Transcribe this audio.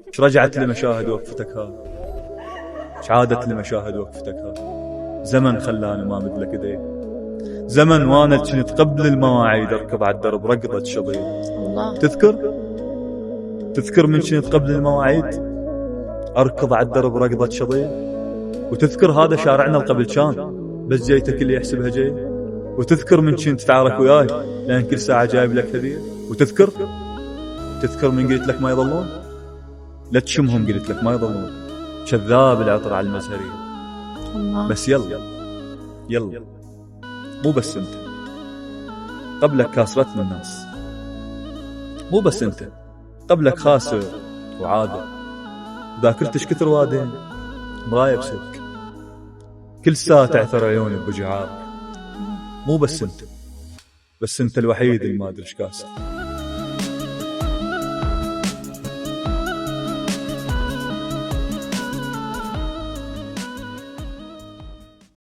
ايش رجعت لمشاهد وقفتك ها، ايش عادت لمشاهد وقفتك ها. زمن خلاني ما مدلك ايدي، زمن وانا كنت قبل المواعيد اركض على الدرب ركضة شظية. الله. تذكر من كنت قبل المواعيد اركض على الدرب ركضة شظية. وتذكر هذا شارعنا قبل كان بس جيتك اللي يحسبها جاي. وتذكر من كنت تعارك وياي لان كل ساعة جايب لك هدية. وتذكر من قلت لك ما يضلون، لا تشمهم قلت لك ما يضلون، كذاب العطر على المزهرية. الله. بس يلا مو بس انت، قبلك كاسرتنا الناس. مو بس انت، قبلك خاسر وعادة ذاكرتش كثر وادين مراية بسلك، كل ساعة تعثر عيوني بوجعات. مو بس انت، بس انت الوحيد اللي ما ادري ايش كاسر.